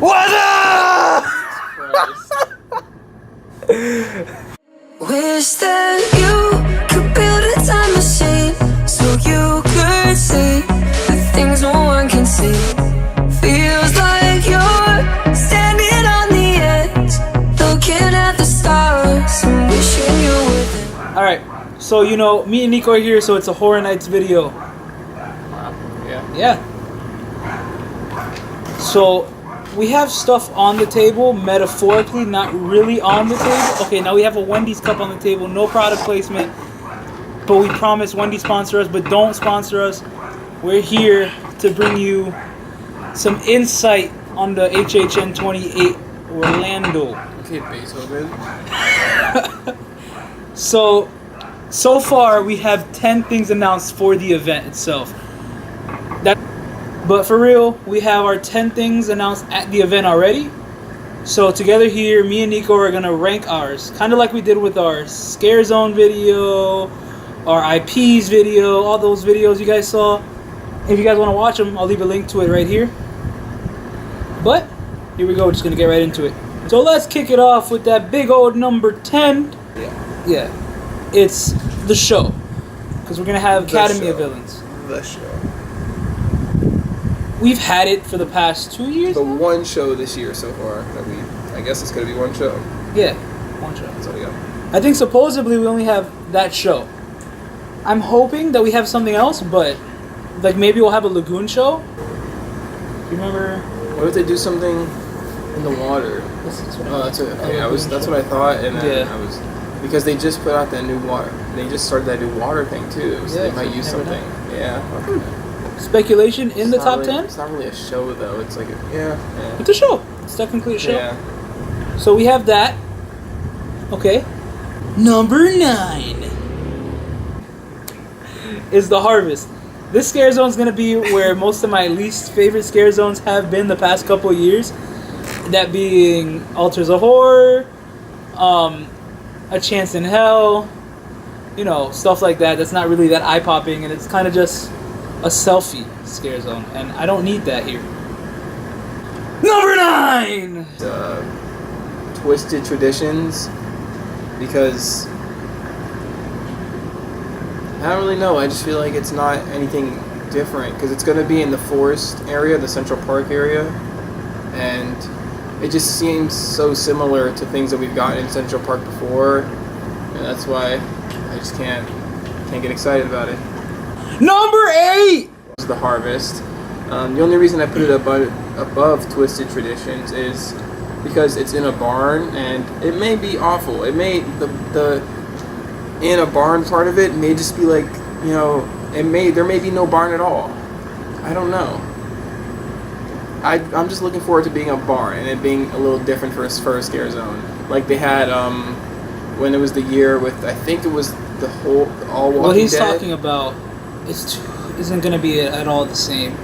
What up? Wish that you could build a time machine so you could see the things no one can see. Feels like you're standing on the edge, looking at the stars and wishing you were there. Alright, so you know, me and Nico are here, so it's a Horror Nights video. Yeah. So, we have stuff on the table, metaphorically, not really on the table. Okay, now we have a Wendy's cup on the table, no product placement. But we promise Wendy's sponsor us, but don't sponsor us. We're here to bring you some insight on the HHN 28 Orlando. Okay, Beethoven. So far we have 10 things announced for the event itself. But for real, we have our 10 things announced at the event already. So together here, me and Nico are gonna rank ours, kind of like we did with our Scare Zone video, our IPs video, all those videos you guys saw. If you guys want to watch them, I'll leave a link to it right here. But here we go, we're just gonna get right into it. So let's kick it off with that big old number 10. Yeah, it's the show, because we're gonna have Academy of Villains. The show. We've had it for the past 2 years. The one show this year so far that I guess it's gonna be one show. Yeah, one show. That's all we got. I think supposedly we only have that show. I'm hoping that we have something else, but like maybe we'll have a lagoon show. You remember? What if they do something in the water? Oh, that's it. Okay, that's what I thought, and then I was because they just put out that new water. They just started that new water thing too, so they might use something. Yeah. Okay. Speculation in the top 10? It's not really a show though. It's like It's a show. It's technically a show. Yeah. So we have that. Okay. Number 9 is the Harvest. This scare zone is gonna be where most of my least favorite scare zones have been the past couple of years. That being Altars of Horror, A Chance in Hell, you know, stuff like that. That's not really that eye-popping, and it's kind of just a selfie scare zone, and I don't need that here. Number 9! Twisted Traditions, because I don't really know. I just feel like it's not anything different, because it's going to be in the forest area, the Central Park area, and it just seems so similar to things that we've gotten in Central Park before, and that's why I just can't get excited about it. Number 8! It's the Harvest. The only reason I put it above Twisted Traditions is because it's in a barn, and it may be awful. It may the in a barn part of it may just be like, you know, there may be no barn at all. I don't know. I'm just looking forward to being a barn and it being a little different for a scare zone, like they had when it was the year with, I think it was the whole all Walking Dead. What he's talking about isn't going to be at all the same.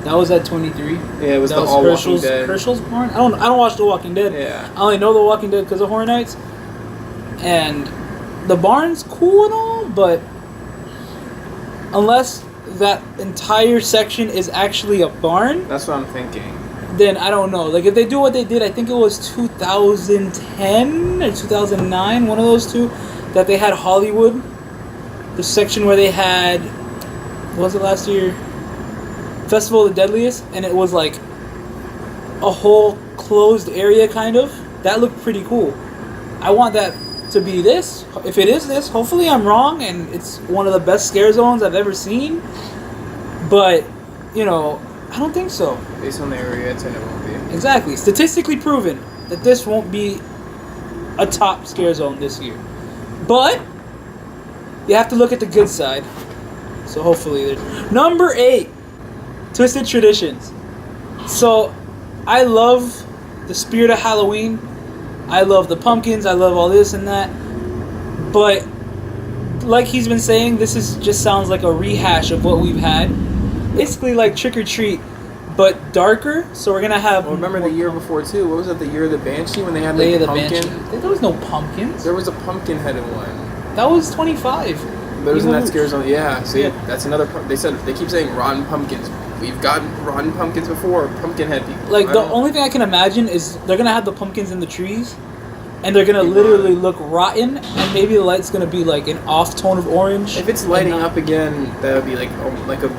That was at 23. Yeah, it was All Walking Dead. Herschel's barn. I don't watch The Walking Dead. Yeah. I only know The Walking Dead because of Horror Nights. And the barn's cool and all, but unless that entire section is actually a barn, that's what I'm thinking. Then I don't know. Like if they do what they did, I think it was 2010 or 2009, one of those two, that they had Hollywood, the section where they had, what was it last year? Festival of the Deadliest, and it was like a whole closed area kind of. That looked pretty cool. I want that to be this. If it is this, hopefully I'm wrong and it's one of the best scare zones I've ever seen. But, you know, I don't think so. Based on the area it's in, it won't be. Exactly. Statistically proven that this won't be a top scare zone this year. But you have to look at the good side. So hopefully there's... Number 8. Twisted Traditions. So, I love the spirit of Halloween. I love the pumpkins. I love all this and that. But, like he's been saying, this just sounds like a rehash of what we've had. Basically like Trick or Treat, but darker. So we're gonna have... Well, remember the year before too? What was it, the year of the Banshee, when they had like the pumpkin? Banshee. There was no pumpkins. There was a pumpkin headed one. That was 25. There was in that scare zone. Yeah, see, that's another... They keep saying rotten pumpkins. we've gotten rotten pumpkins before, Pumpkinhead people. Like, the only thing I can imagine is they're gonna have the pumpkins in the trees, and they're gonna literally look rotten, and maybe the light's gonna be like an off tone of orange. If it's lighting up again, that would be like a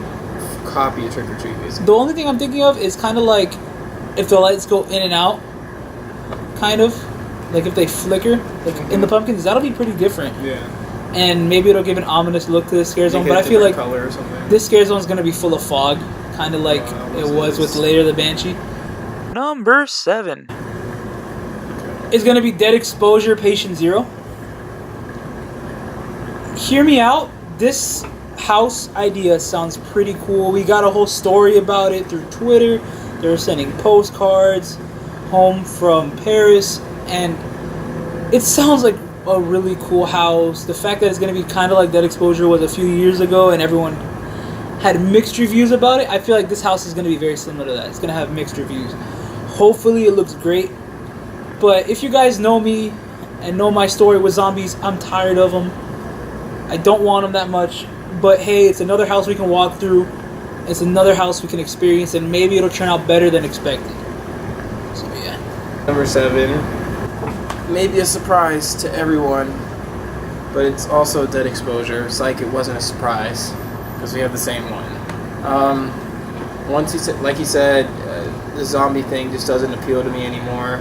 copy of Trick or Treat, basically. The only thing I'm thinking of is kind of like if the lights go in and out, kind of like if they flicker, like in the pumpkins, that'll be pretty different. Yeah. And maybe it'll give an ominous look to the scare zone, but I feel like color or something. this scare zone is gonna be full of fog, kind of like it was with Later the Banshee. Number 7 is gonna be Dead Exposure Patient Zero. Hear me out. This house idea sounds pretty cool. We got a whole story about it through Twitter. They're sending postcards home from Paris, and it sounds like a really cool house. The fact that it's going to be kind of like Dead Exposure was a few years ago and everyone had mixed reviews about it, I feel like this house is going to be very similar to that. It's going to have mixed reviews. Hopefully it looks great. But if you guys know me and know my story with zombies, I'm tired of them. I don't want them that much. But hey, it's another house we can walk through. It's another house we can experience, and maybe it'll turn out better than expected. So yeah. Number 7. Maybe a surprise to everyone, but it's also Dead Exposure. It's like it wasn't a surprise because we have the same one. Once he said, like he said, the zombie thing just doesn't appeal to me anymore.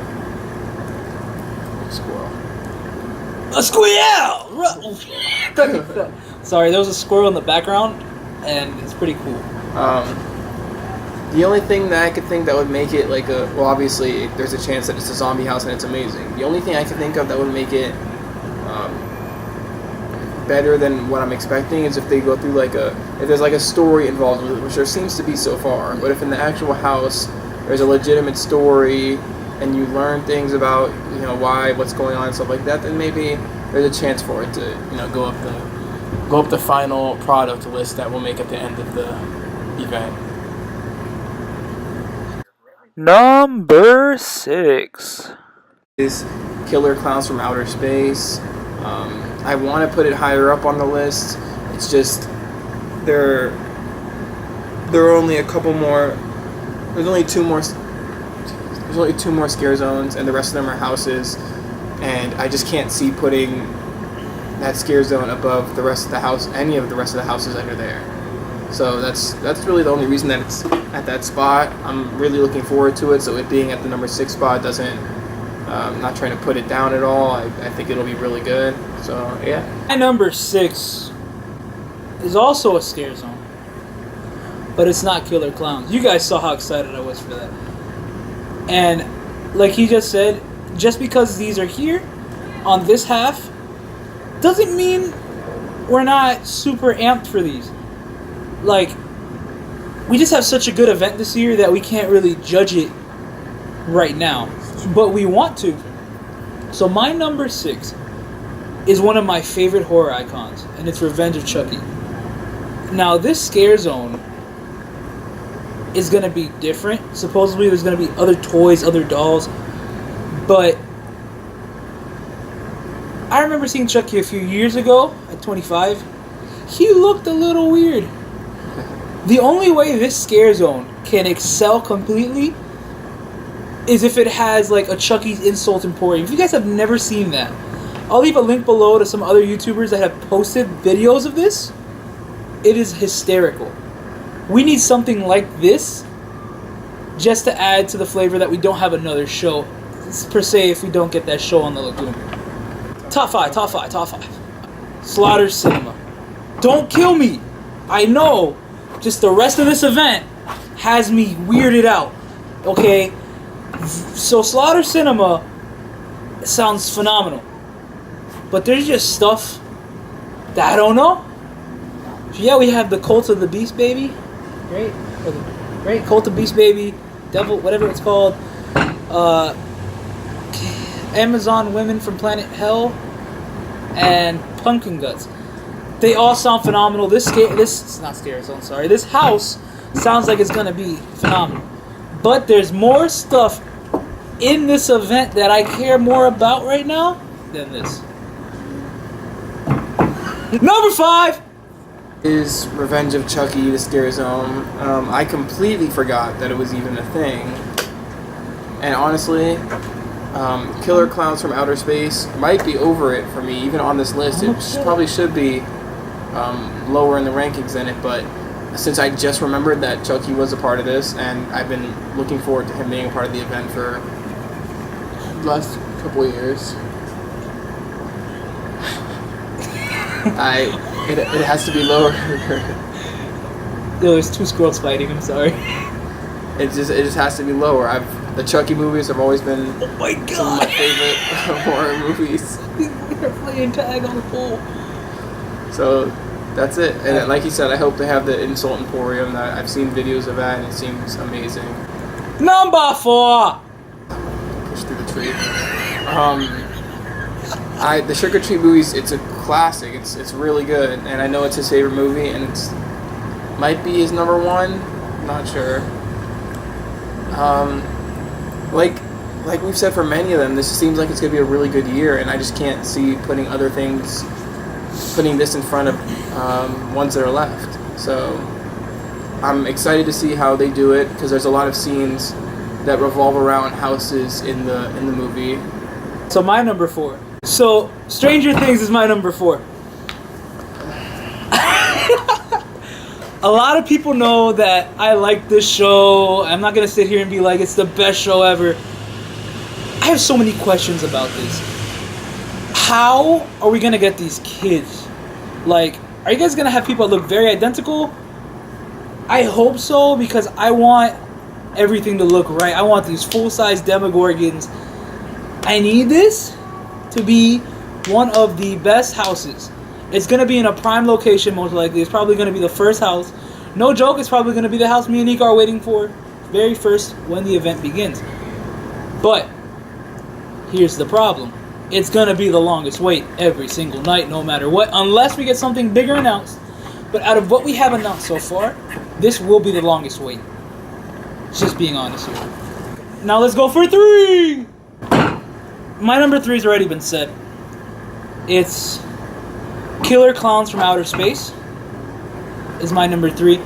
Squirrel. A squirrel! Sorry, there was a squirrel in the background, and it's pretty cool. The only thing that I could think that would make it like a... Well, obviously, there's a chance that it's a zombie house and it's amazing. The only thing I could think of that would make it better than what I'm expecting is if they go through like a... If there's like a story involved with it, which there seems to be so far. But if in the actual house there's a legitimate story and you learn things about, you know, why, what's going on and stuff like that, then maybe there's a chance for it to, you know, go up the final product list that we'll make at the end of the event. Number 6 is Killer Klowns from Outer Space. I want to put it higher up on the list. It's just there are only a couple more. There's only two more scare zones, and the rest of them are houses. And I just can't see putting that scare zone above the rest of the house, any of the rest of the houses under there. So that's really the only reason that it's at that spot. I'm really looking forward to it. So it being at the number 6 spot doesn't. I'm not trying to put it down at all. I think it'll be really good. So yeah. My number 6 is also a scare zone, but it's not Killer Klowns. You guys saw how excited I was for that. And like he just said, just because these are here on this half doesn't mean we're not super amped for these. Like, we just have such a good event this year that we can't really judge it right now, but we want to. So my number 6 is one of my favorite horror icons, and it's Revenge of Chucky. Now, this scare zone is going to be different. Supposedly there's going to be other toys, other dolls, but I remember seeing Chucky a few years ago at 25. He looked a little weird. The only way this scare zone can excel completely is if it has like a Chucky's Insult Emporium. If you guys have never seen that, I'll leave a link below to some other YouTubers that have posted videos of this. It is hysterical. We need something like this just to add to the flavor that we don't have another show, per se, if we don't get that show on the Lagoon. Top 5. Slaughter Cinema. Don't kill me. I know. Just the rest of this event has me weirded out. Okay? So Slaughter Cinema sounds phenomenal. But there's just stuff that I don't know. So yeah, we have the Cult of the Beast Baby. Great. Cult of Beast Baby. Devil, whatever it's called. Amazon Women from Planet Hell. And Pumpkin Guts. They all sound phenomenal. This house sounds like it's gonna be phenomenal. But there's more stuff in this event that I care more about right now than this. Number 5 is Revenge of Chucky, the Scare Zone. I completely forgot that it was even a thing. And honestly, Killer Klowns from Outer Space might be over it for me, even on this list. It probably should be lower in the rankings than it, but since I just remembered that Chucky was a part of this, and I've been looking forward to him being a part of the event for the last couple of years, it has to be lower. Yo, there's two squirrels fighting. I'm sorry. It just has to be lower. The Chucky movies have always been Oh my some of god! my favorite horror movies. They're playing tag on the pole. So that's it. And like you said, I hope they have the Insult Emporium. I've seen videos of that, and it seems amazing. Number 4. Push through the tree. The Trick or Treat movies. It's a classic. It's really good, and I know it's his favorite movie, and it's might be his number 1. I'm not sure. Like we've said for many of them, this seems like it's gonna be a really good year, and I just can't see putting this in front of ones that are left. So I'm excited to see how they do it, because there's a lot of scenes that revolve around houses in the movie. So my number 4. So Stranger Things is my number 4. A lot of people know that I like this show. I'm not gonna sit here and be like it's the best show ever. I have so many questions about this. How are we gonna get these kids? Like, are you guys gonna have people that look very identical? I hope so, because I want everything to look right. I want these full-size Demogorgons. I need this to be one of the best houses. It's gonna be in a prime location, most likely. It's probably gonna be the first house. No joke, it's probably gonna be the house me and Nico are waiting for very first when the event begins. But here's the problem. It's gonna be the longest wait every single night, no matter what, unless we get something bigger announced. But out of what we have announced so far, this will be the longest wait. Just being honest here. Now let's go for 3! My number 3 has already been said. It's Killer Klowns from Outer Space is my number 3.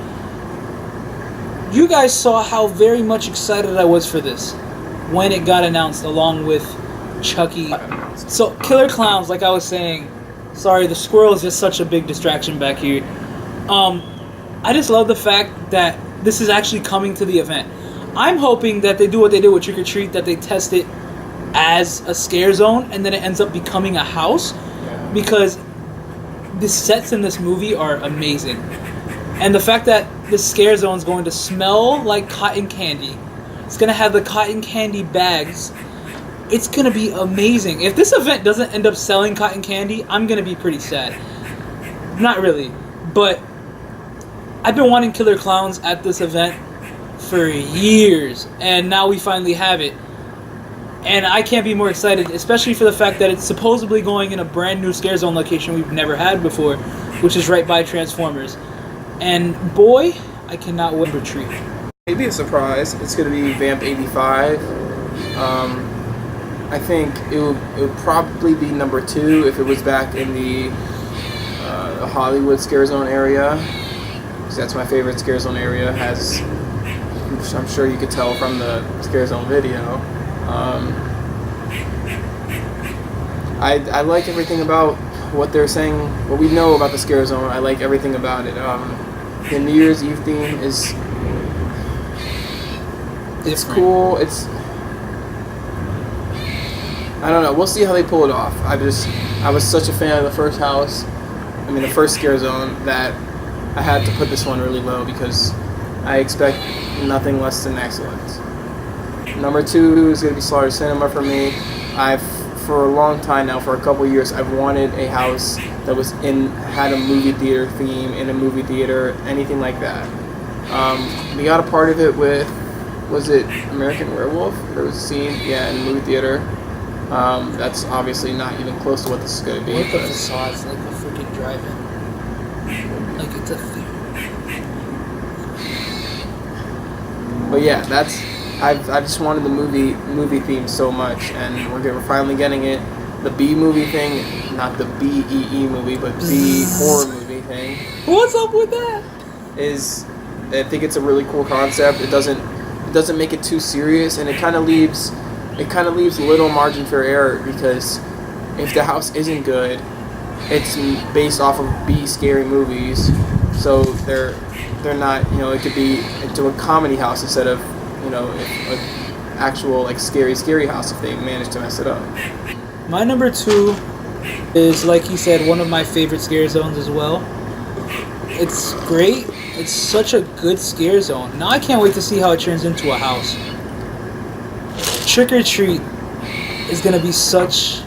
You guys saw how very much excited I was for this when it got announced along with Chucky. So Killer Klowns, like I was saying, sorry, the squirrel is just such a big distraction back here. I just love the fact that this is actually coming to the event. I'm hoping that they do what they did with Trick or Treat, that they test it as a scare zone and then it ends up becoming a house, because the sets in this movie are amazing. And the fact that this scare zone is going to smell like cotton candy, it's going to have the cotton candy bags, it's going to be amazing. If this event doesn't end up selling cotton candy, I'm going to be pretty sad. Not really, but I've been wanting Killer Klowns at this event for years, and now we finally have it. And I can't be more excited, especially for the fact that it's supposedly going in a brand new scare zone location we've never had before, which is right by Transformers. And boy, I cannot wait for Treat. Maybe a surprise. It's going to be Vamp 85. I think it would probably be number 2 if it was back in the Hollywood scare zone area, because that's my favorite scare zone area. I'm sure you could tell from the scare zone video. I like everything about what they're saying, what we know about the scare zone. I like everything about it. The New Year's Eve theme is cool. I don't know. We'll see how they pull it off. I was such a fan of the first house. The first scare zone, that I had to put this one really low because I expect nothing less than excellence. Number 2 is going to be Slaughter Cinema for me. For a long time now, for a couple of years, I've wanted a house that had a movie theater theme, in a movie theater, anything like that. We got a part of it with, was it American Werewolf? There was a scene, in the movie theater. That's obviously not even close to what this is going to be. Look at the facades, like a freaking drive-in. Like it's a thing. But yeah, I just wanted the movie theme so much, and we're finally getting it. The B movie thing, not the BEE movie, but B horror movie. thing. What's up with that? I think it's a really cool concept. It doesn't make it too serious, and it kind of leaves little margin for error, because if the house isn't good, it's based off of B scary movies, so they're not, it could be into a comedy house instead of, an actual like scary house if they manage to mess it up. My number 2 is, like he said, one of my favorite scare zones as well. It's great. It's such a good scare zone. Now I can't wait to see how it turns into a house. Trick or Treat is going to be such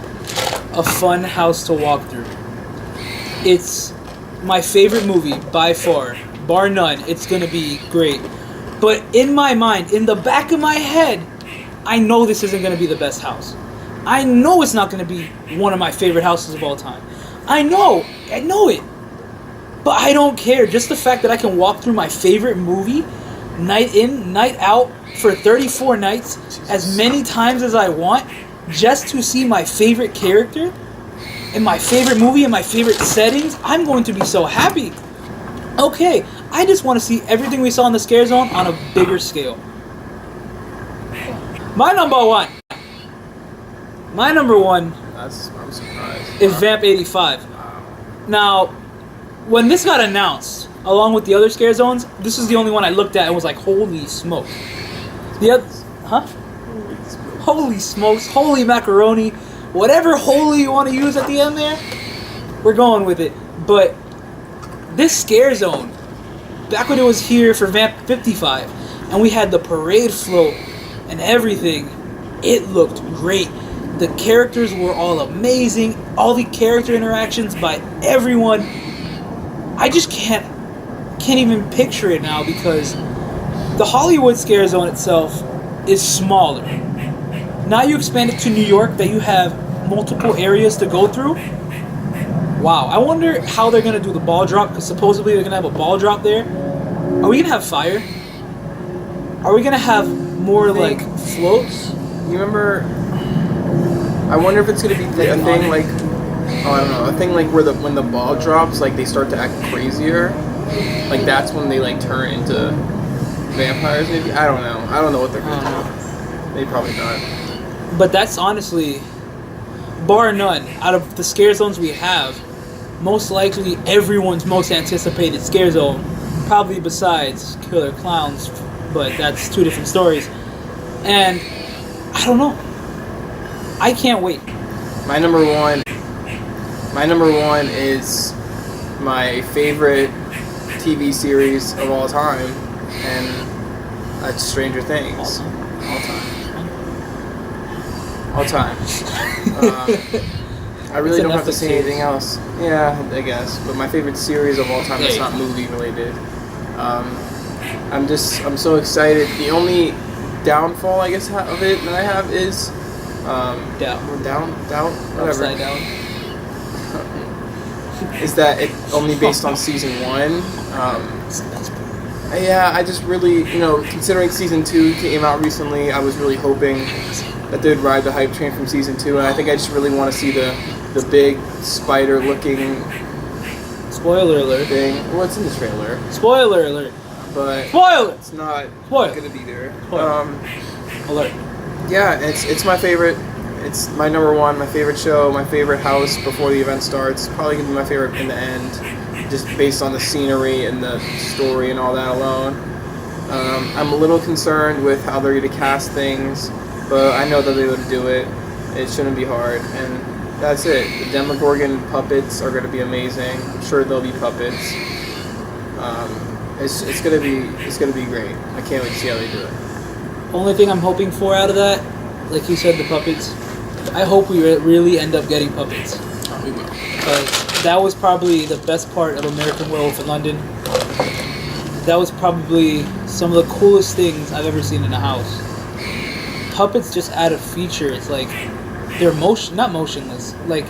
a fun house to walk through. It's my favorite movie by far, bar none. It's going to be great. But in my mind, in the back of my head, I know this isn't going to be the best house. I know it's not going to be one of my favorite houses of all time. I know it. But I don't care. Just the fact that I can walk through my favorite movie, night in, night out, for 34 nights, as many times as I want, just to see my favorite character, in my favorite movie, in my favorite settings, I'm going to be so happy. Okay, I just want to see everything we saw in the scare zone on a bigger scale. My number one I'm surprised. is Vamp 85. Now, when this got announced, along with the other scare zones, this is the only one I looked at and was like, holy smoke. The other, huh? Holy smokes, holy macaroni, whatever holy you want to use at the end there, we're going with it. But this scare zone, back when it was here for Vamp 55, and we had the parade float and everything, it looked great. The characters were all amazing. All the character interactions by everyone. I just can't even picture it now, because the Hollywood scare zone itself is smaller. Now you expand it to New York, that you have multiple areas to go through. Wow, I wonder how they're going to do the ball drop, because supposedly they're going to have a ball drop there. Are we going to have fire? Are we going to have more like floats? You remember? I wonder if it's gonna be a thing like, I don't know, a thing like where when the ball drops, like they start to act crazier. Like that's when they like turn into vampires. Maybe, I don't know. I don't know what they're gonna do. They probably not. But that's honestly, bar none, out of the scare zones we have, most likely everyone's most anticipated scare zone, probably besides Killer Klowns, but that's two different stories. And I don't know. I can't wait. My number one is my favorite TV series of all time, and that's Stranger Things. All time. I really don't have to say anything else. Yeah, I guess. But my favorite series of all time is not movie related. I'm so excited. The only downfall, I guess, of it that I have is Doubt. whatever. Upside down. Is that it's only based on season 1. Yeah, I just really, considering season 2 came out recently, I was really hoping that they'd ride the hype train from season 2, and I think I just really want to see the big spider-looking Spoiler alert. thing. What's in the trailer? Spoiler alert. But Spoiler. it's not Spoiler. gonna be there. Alert. Yeah, it's my favorite. It's my number one, my favorite show, my favorite house before the event starts. Probably gonna be my favorite in the end, just based on the scenery and the story and all that alone. I'm a little concerned with how they're gonna cast things, but I know that they're gonna do it. It shouldn't be hard, and that's it. The Demogorgon puppets are gonna be amazing. I'm sure they'll be puppets. It's gonna be great. I can't wait to see how they do it. Only thing I'm hoping for out of that, like you said, the puppets. I hope we really end up getting puppets. Oh, we will. Because that was probably the best part of American Werewolf in London. That was probably some of the coolest things I've ever seen in a house. Puppets just add a feature. It's like they're not motionless. Like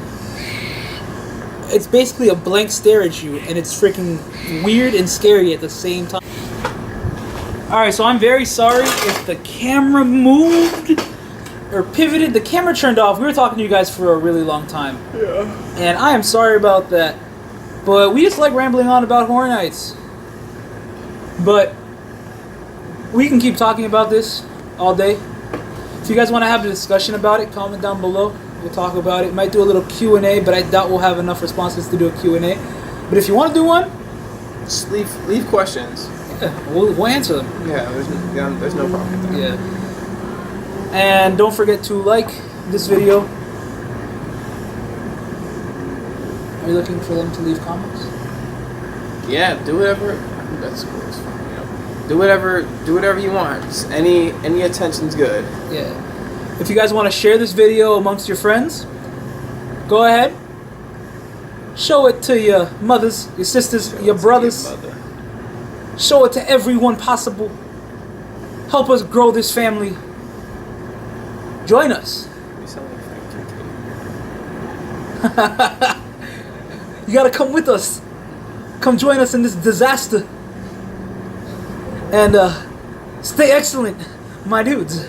it's basically a blank stare at you, and it's freaking weird and scary at the same time. Alright, so I'm very sorry if the camera moved or pivoted. The camera turned off. We were talking to you guys for a really long time. Yeah. And I am sorry about that. But we just like rambling on about Horror Nights. But we can keep talking about this all day. If you guys want to have a discussion about it, comment down below. We'll talk about it. Might do a little Q&A, but I doubt we'll have enough responses to do a Q&A. But if you want to do one, just leave questions. Yeah, we'll answer them. Yeah, there's no problem with that. Yeah. And don't forget to like this video. Are you looking for them to leave comments? Yeah, do whatever. I think that's cool. It's fine. You know, do whatever you want. Just any attention's good. Yeah. If you guys want to share this video amongst your friends, go ahead. Show it to your mothers, your sisters, your brothers. Show it to everyone possible. Help us grow this family. Join us. You sound like Frank. You gotta come with us. Come join us in this disaster. And stay excellent, my dudes.